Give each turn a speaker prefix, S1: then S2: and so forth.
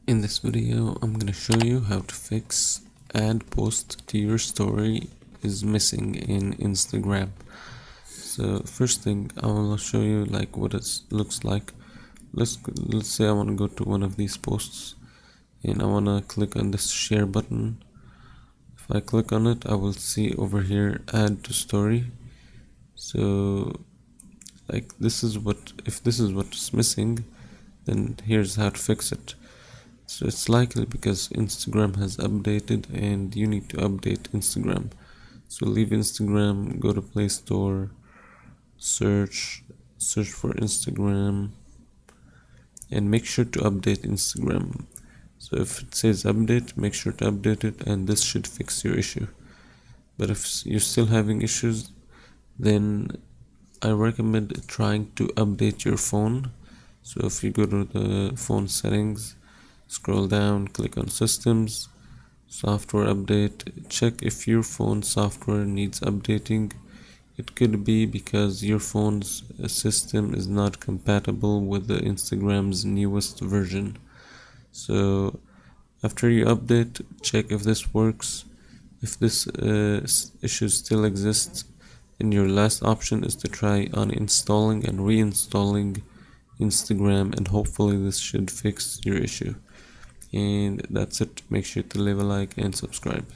S1: In this video, I'm gonna show you how to fix add post to your story is missing in Instagram. So first thing, I will show you like what it looks like. Let's say I want to go to one of these posts and I want to click on this share button. If I click on it, I will see over here add to story. So like if this is what's missing, then here's how to fix it. So it's likely because Instagram has updated and you need to update Instagram. So leave Instagram, go to Play Store, search for Instagram, and make sure to update Instagram. So if it says update, make sure to update it, and this should fix your issue. But if you're still having issues, then I recommend trying to update your phone. So if you go to the phone settings, scroll down, click on systems, software update, check if your phone software needs updating. It could be because your phone's system is not compatible with the Instagram's newest version. So after you update, check if this works. If this issue still exists, then your last option is to try uninstalling and reinstalling Instagram, and hopefully this should fix your issue. And that's it. Make sure to leave a like and subscribe.